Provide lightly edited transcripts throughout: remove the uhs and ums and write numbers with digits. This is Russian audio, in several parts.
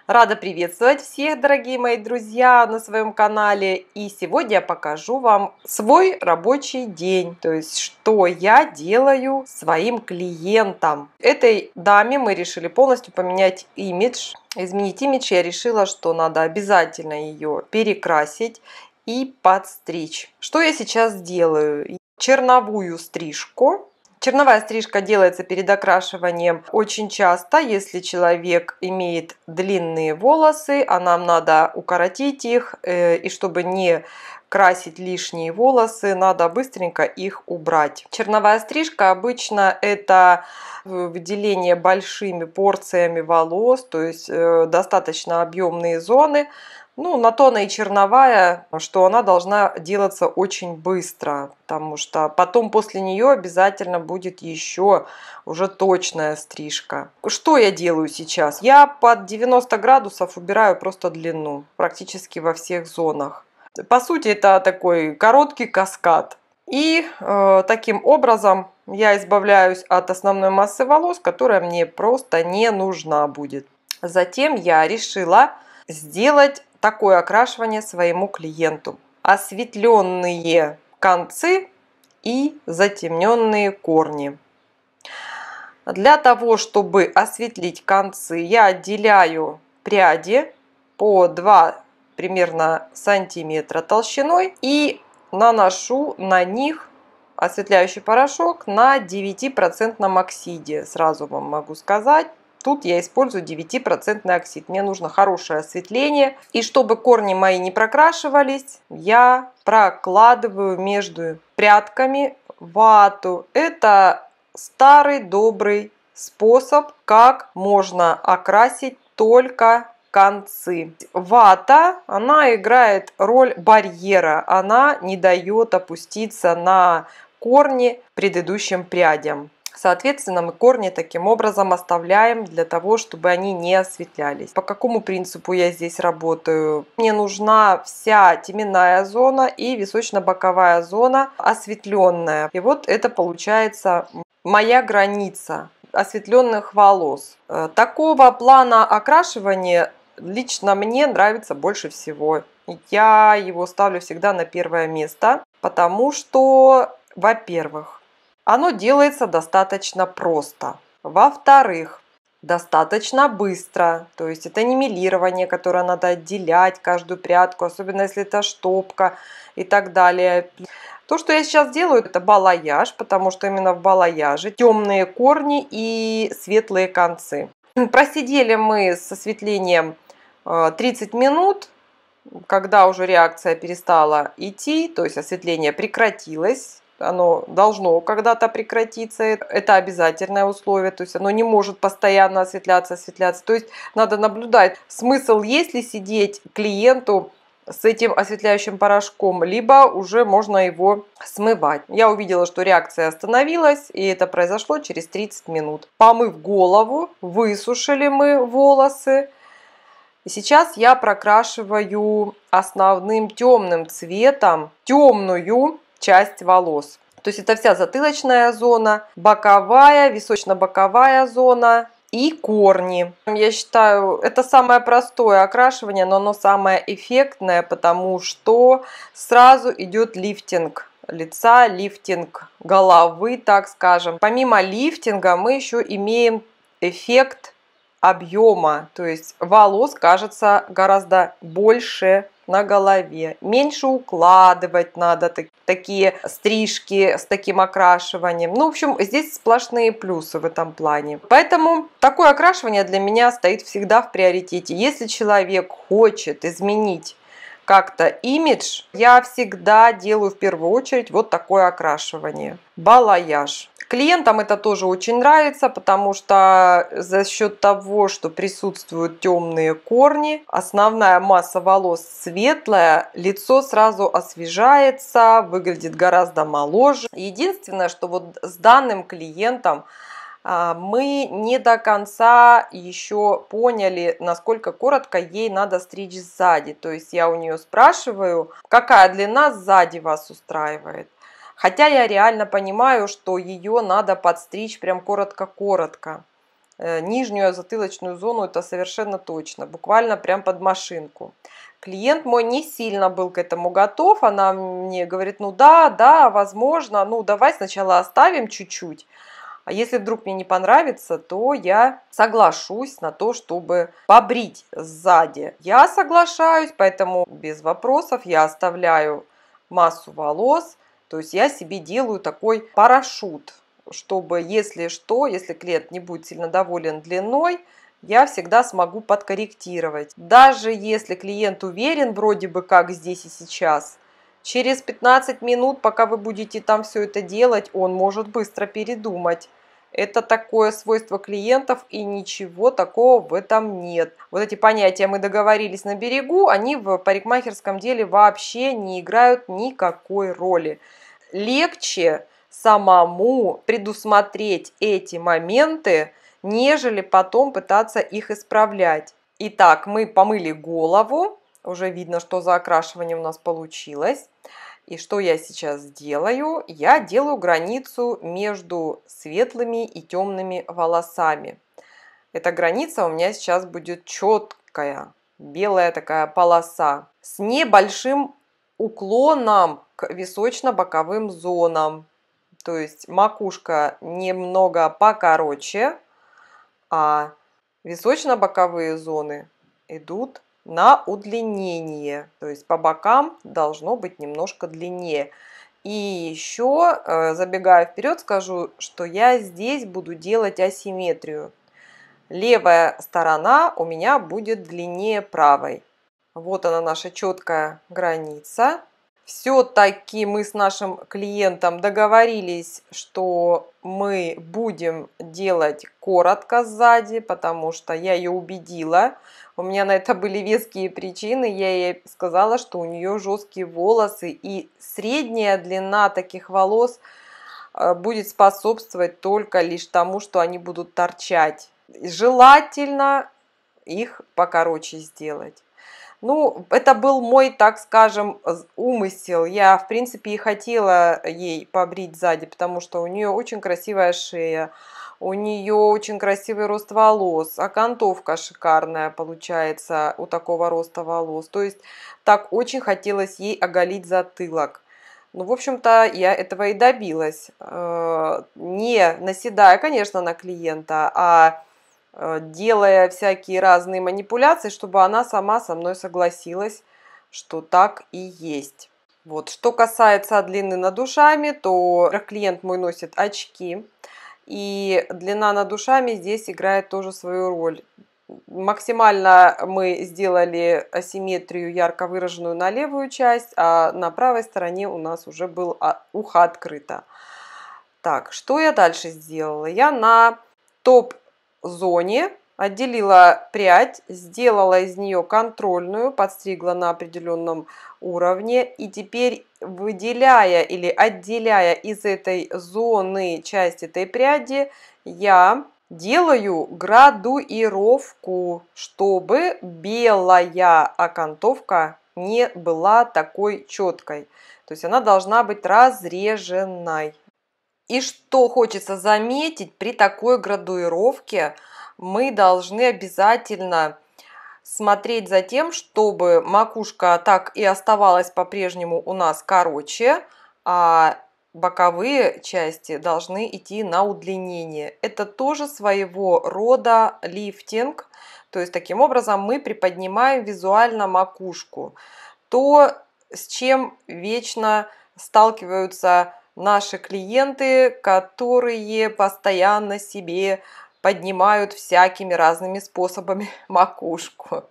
Рада приветствовать всех, дорогие мои друзья, на своем канале. И сегодня я покажу вам свой рабочий день, то есть что я делаю своим клиентам. Этой даме мы решили полностью поменять имидж. Изменить имидж я решила, что надо обязательно ее перекрасить и подстричь. Что я сейчас делаю? Черновую стрижку. Черновая стрижка делается перед окрашиванием очень часто, если человек имеет длинные волосы, а нам надо укоротить их, и чтобы не красить лишние волосы, надо быстренько их убрать. Черновая стрижка обычно это выделение большими порциями волос, то есть достаточно объемные зоны. На то она и черновая, что она должна делаться очень быстро, потому что потом после нее обязательно будет еще уже точная стрижка. Что я делаю сейчас? Я под 90 градусов убираю просто длину, практически во всех зонах. По сути, это такой короткий каскад. И таким образом я избавляюсь от основной массы волос, которая мне просто не нужна будет. Затем я решила сделать такое окрашивание своему клиенту. Осветленные концы и затемненные корни. Для того, чтобы осветлить концы, я отделяю пряди по 2 примерно сантиметра толщиной и наношу на них осветляющий порошок на 9% оксиде. Сразу вам могу сказать. Тут я использую 9% оксид. Мне нужно хорошее осветление. И чтобы корни мои не прокрашивались, я прокладываю между прядками вату. Это старый добрый способ, как можно окрасить только концы. Вата, она играет роль барьера. Она не дает опуститься на корни предыдущим прядям. Соответственно, мы корни таким образом оставляем для того, чтобы они не осветлялись. По какому принципу я здесь работаю? Мне нужна вся теменная зона и височно-боковая зона осветленная. И вот это получается моя граница осветленных волос. Такого плана окрашивания лично мне нравится больше всего. Я его ставлю всегда на первое место, потому что, во-первых, оно делается достаточно просто. Во-вторых, достаточно быстро. То есть это не мелирование, которое надо отделять каждую прядку, особенно если это штопка и так далее. То, что я сейчас делаю, это балаяж, потому что именно в балаяже темные корни и светлые концы. Просидели мы с осветлением 30 минут. Когда уже реакция перестала идти, то есть осветление прекратилось, оно должно когда-то прекратиться, это обязательное условие, то есть оно не может постоянно осветляться. То есть надо наблюдать, смысл есть ли сидеть клиенту с этим осветляющим порошком, либо уже можно его смывать. Я увидела, что реакция остановилась, и это произошло через 30 минут. Помыв голову, высушили мы волосы. И сейчас я прокрашиваю основным темным цветом темную часть волос. То есть это вся затылочная зона, боковая, височно-боковая зона и корни. Я считаю, это самое простое окрашивание, но оно самое эффектное, потому что сразу идет лифтинг лица, лифтинг головы, так скажем. Помимо лифтинга мы еще имеем эффект объема, то есть волос кажется гораздо больше на голове. Меньше укладывать надо такие стрижки с таким окрашиванием. В общем, здесь сплошные плюсы в этом плане. Поэтому такое окрашивание для меня стоит всегда в приоритете. Если человек хочет изменить как-то имидж, я всегда делаю в первую очередь вот такое окрашивание. Балаяж. Клиентам это тоже очень нравится, потому что за счет того, что присутствуют темные корни, основная масса волос светлая, лицо сразу освежается, выглядит гораздо моложе. Единственное, что вот с данным клиентом мы не до конца еще поняли, насколько коротко ей надо стричь сзади. То есть я у нее спрашиваю, какая длина сзади вас устраивает. Хотя я реально понимаю, что ее надо подстричь прям коротко-коротко. нижнюю затылочную зону, это совершенно точно, буквально прям под машинку. Клиент мой не сильно был к этому готов, она мне говорит, ну да, да, возможно, ну давай сначала оставим чуть-чуть, а если вдруг мне не понравится, то я соглашусь на то, чтобы побрить сзади. Я соглашаюсь, поэтому без вопросов я оставляю массу волос, то есть я себе делаю такой парашют, чтобы, если что, если клиент не будет сильно доволен длиной, я всегда смогу подкорректировать. Даже если клиент уверен вроде бы как здесь и сейчас, через 15 минут, пока вы будете там все это делать, он может быстро передумать. Это такое свойство клиентов, и ничего такого в этом нет. Вот эти понятия «мы договорились на берегу», они в парикмахерском деле вообще не играют никакой роли. Легче самому предусмотреть эти моменты, нежели потом пытаться их исправлять. Итак, мы помыли голову, уже видно, что заокрашивание у нас получилось. И что я сейчас делаю? Я делаю границу между светлыми и темными волосами. Эта граница у меня сейчас будет четкая, белая такая полоса с небольшим уклоном к височно-боковым зонам. То есть макушка немного покороче, а височно-боковые зоны идут на удлинение. То есть по бокам должно быть немножко длиннее. И еще, забегая вперед, скажу, что я здесь буду делать асимметрию. Левая сторона у меня будет длиннее правой. Вот она, наша четкая граница. Все-таки мы с нашим клиентом договорились, что мы будем делать коротко сзади, потому что я ее убедила. У меня на это были веские причины. Я ей сказала, что у нее жесткие волосы, и средняя длина таких волос будет способствовать только лишь тому, что они будут торчать. Желательно их покороче сделать. Ну, это был мой, так скажем, умысел. Я, в принципе, и хотела ей побрить сзади, потому что у нее очень красивая шея, у нее очень красивый рост волос, окантовка шикарная получается у такого роста волос. То есть так очень хотелось ей оголить затылок. Ну, в общем-то, я этого и добилась. Не наседая, конечно, на клиента, а делая всякие разные манипуляции, чтобы она сама со мной согласилась, что так и есть. Вот. Что касается длины над ушами, то клиент мой носит очки, и длина над ушами здесь играет тоже свою роль. Максимально мы сделали асимметрию ярко выраженную на левую часть, а на правой стороне у нас уже было ухо открыто. Так, что я дальше сделала? Я на топ-зоне отделила прядь, сделала из нее контрольную, подстригла на определенном уровне. И теперь, выделяя или отделяя из этой зоны часть этой пряди, я делаю градуировку, чтобы белая окантовка не была такой четкой. То есть она должна быть разреженной. И что хочется заметить, при такой градуировке мы должны обязательно смотреть за тем, чтобы макушка так и оставалась по-прежнему у нас короче, а боковые части должны идти на удлинение. Это тоже своего рода лифтинг, то есть таким образом мы приподнимаем визуально макушку. То, с чем вечно сталкиваются наши клиенты, которые постоянно себе поднимают всякими разными способами макушку.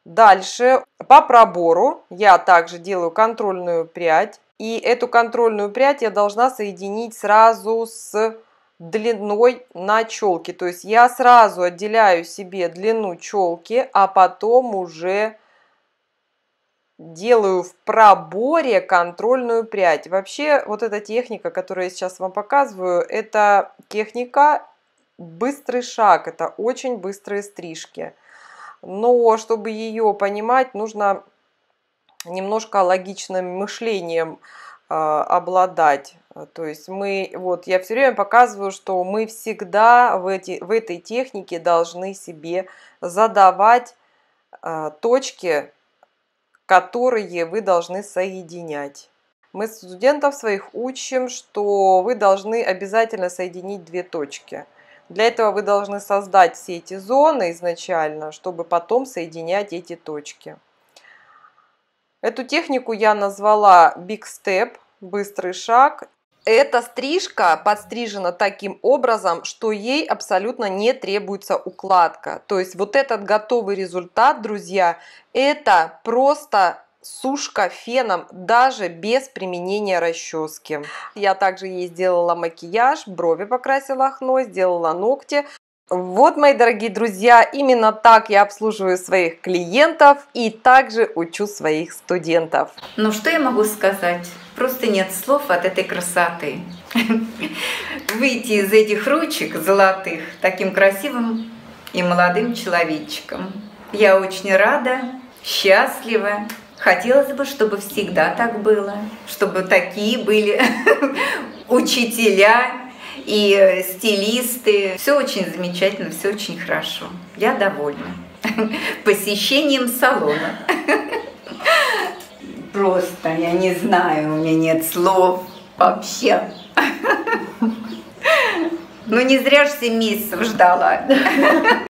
Дальше по пробору я также делаю контрольную прядь. И эту контрольную прядь я должна соединить сразу с длиной на челке. То есть я сразу отделяю себе длину челки, а потом уже делаю в проборе контрольную прядь. Вообще, вот эта техника, которую я сейчас вам показываю, это техника быстрый шаг, это очень быстрые стрижки. Но чтобы ее понимать, нужно немножко логичным мышлением обладать. То есть я все время показываю, что мы всегда в этой технике должны себе задавать точки, которые вы должны соединять. Мы студентов своих учим, что вы должны обязательно соединить две точки. Для этого вы должны создать все эти зоны изначально, чтобы потом соединять эти точки. Эту технику я назвала Big Step, быстрый шаг. Эта стрижка подстрижена таким образом, что ей абсолютно не требуется укладка. То есть вот этот готовый результат, друзья, это просто сушка феном, даже без применения расчески. Я также ей сделала макияж, брови покрасила хной, сделала ногти. Вот, мои дорогие друзья, именно так я обслуживаю своих клиентов и также учу своих студентов. Ну, что я могу сказать? Просто нет слов от этой красоты. Выйти из этих ручек золотых таким красивым и молодым человечком. Я очень рада, счастлива. Хотелось бы, чтобы всегда так было, чтобы такие были учителя и стилисты. Все очень замечательно, все очень хорошо. Я довольна посещением салона. Просто я не знаю, у меня нет слов вообще. Ну не зря же 7 месяцев ждала.